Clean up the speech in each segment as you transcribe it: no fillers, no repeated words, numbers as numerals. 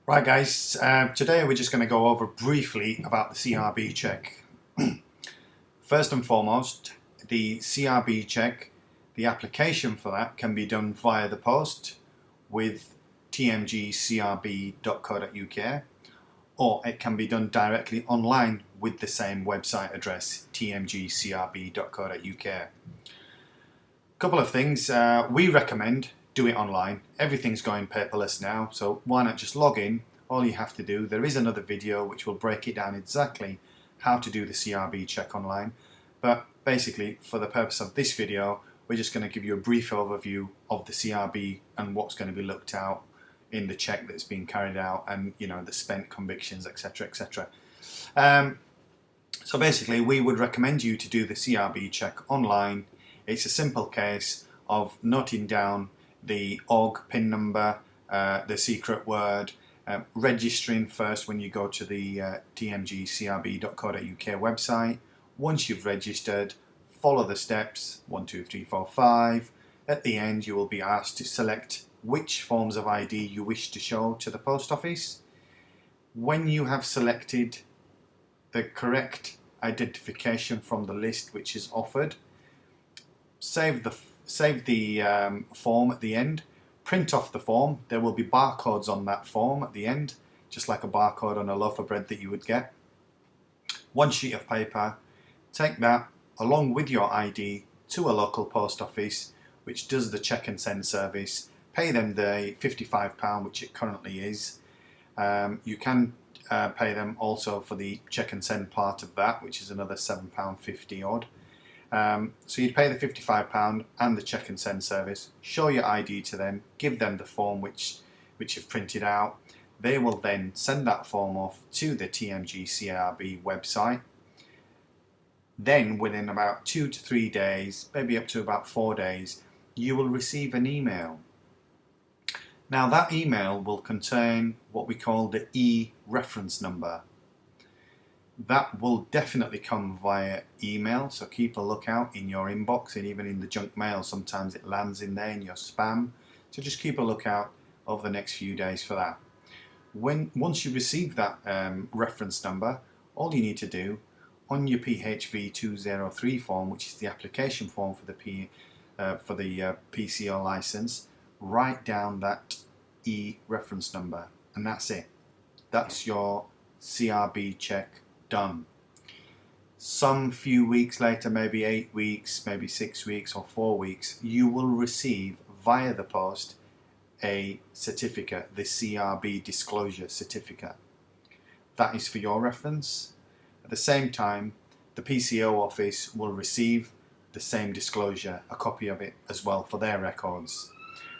Right guys, today we're just going to go over briefly about the CRB check. First and foremost, the CRB check, the application for that can be done via the post with tmgcrb.co.uk, or it can be done directly online with the same website address, tmgcrb.co.uk. Couple of things, we recommend do it online. Everything's going paperless now, so why not just log in? All you have to do, there is another video which will break it down exactly how to do the CRB check online, but basically for the purpose of this video we're just going to give you a brief overview of the CRB and what's going to be looked out in the check that's been carried out, and the spent convictions, etc, etc. So basically we would recommend you to do the CRB check online. It's a simple case of noting down the org PIN number, the secret word, registering first when you go to the tmgcrb.co.uk website. Once you've registered, follow the steps 1, 2, 3, 4, 5. At the end you will be asked to select which forms of ID you wish to show to the post office. When you have selected the correct identification from the list which is offered, save the form at the end, print off the form. There will be barcodes on that form at the end, just like a barcode on a loaf of bread that you would get. One sheet of paper, take that along with your ID to a local post office which does the check and send service. Pay them the £55, which it currently is. You can pay them also for the check and send part of that, which is another £7.50 odd. So you'd pay the £55 and the check and send service, show your ID to them, give them the form which you've printed out. They will then send that form off to the TMG CRB website. Then within about 2 to 3 days, maybe up to about 4 days, you will receive an email. Now that email will contain what we call the E-reference number. That will definitely come via email, so keep a lookout in your inbox, and even in the junk mail sometimes it lands in there in your spam, so just keep a lookout over the next few days for that. Once you receive that reference number, all you need to do on your PHV 203 form, which is the application form for the PCO license, write down that E-reference number, and that's it. That's your CRB check done. Some few weeks later, maybe 8 weeks, maybe 6 weeks or 4 weeks, you will receive via the post a certificate, the CRB disclosure certificate. That is for your reference. At the same time, the PCO office will receive the same disclosure, a copy of it as well for their records.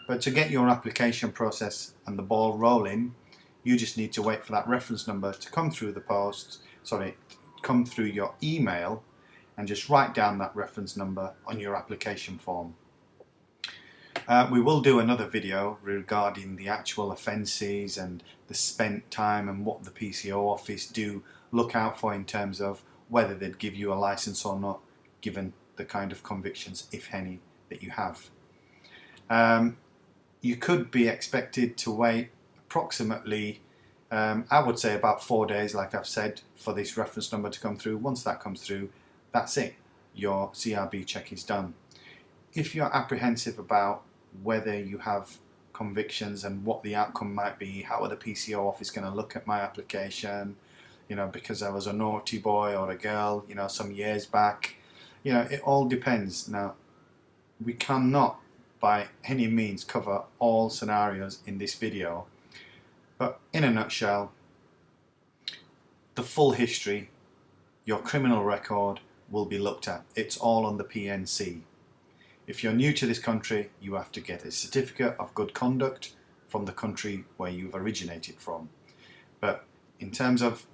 But to get your application process and the ball rolling, you just need to wait for that reference number to come through the post, come through your email, and just write down that reference number on your application form. We will do another video regarding the actual offences and the spent time and what the PCO office do look out for in terms of whether they'd give you a licence or not, given the kind of convictions, if any, that you have. You could be expected to wait approximately I would say about 4 days, like I've said, for this reference number to come through. Once that comes through, that's it. Your CRB check is done. If you're apprehensive about whether you have convictions and what the outcome might be, how are the PCO office going to look at my application, because I was a naughty boy or a girl, some years back, it all depends. Now, we cannot by any means cover all scenarios in this video. But in a nutshell, the full history, your criminal record will be looked at. It's all on the PNC. If you're new to this country, you have to get a certificate of good conduct from the country where you've originated from. But in terms of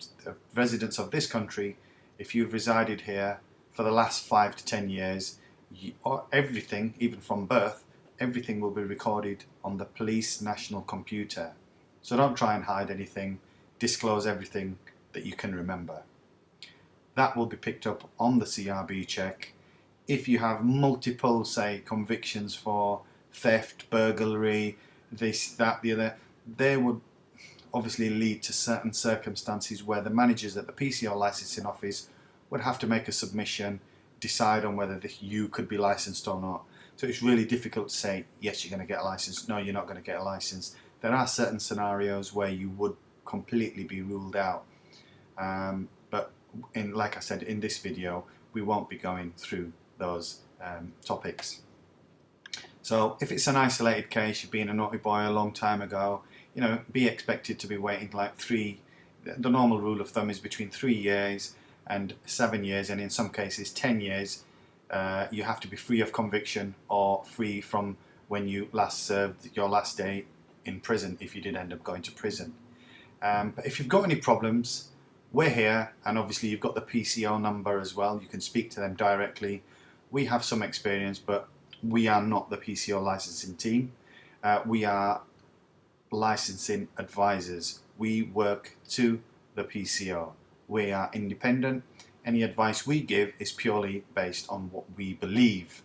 residents of this country, if you've resided here for the last 5 to 10 years, everything, even from birth, everything will be recorded on the police national computer. So don't try and hide anything, disclose everything that you can remember. That will be picked up on the CRB check. If you have multiple, say, convictions for theft, burglary, this, that, the other, they would obviously lead to certain circumstances where the managers at the PCO licensing office would have to make a submission, decide on whether you could be licensed or not. So it's really difficult to say, yes, you're going to get a license, no, you're not going to get a license. There are certain scenarios where you would completely be ruled out. But like I said, in this video, we won't be going through those topics. So if it's an isolated case, you've been a naughty boy a long time ago, be expected to be waiting like the normal rule of thumb is between 3 years and 7 years, and in some cases 10 years. You have to be free of conviction or free from when you last served your last day in prison, if you did end up going to prison. But if you've got any problems, we're here, and obviously you've got the PCO number as well. You can speak to them directly. We have some experience, but we are not the PCO licensing team. We are licensing advisors. We work to the PCO. We are independent. Any advice we give is purely based on what we believe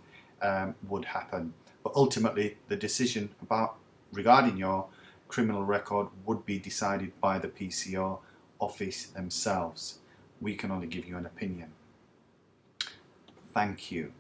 would happen. But ultimately, the decision regarding your criminal record would be decided by the PCO office themselves. We can only give you an opinion. Thank you.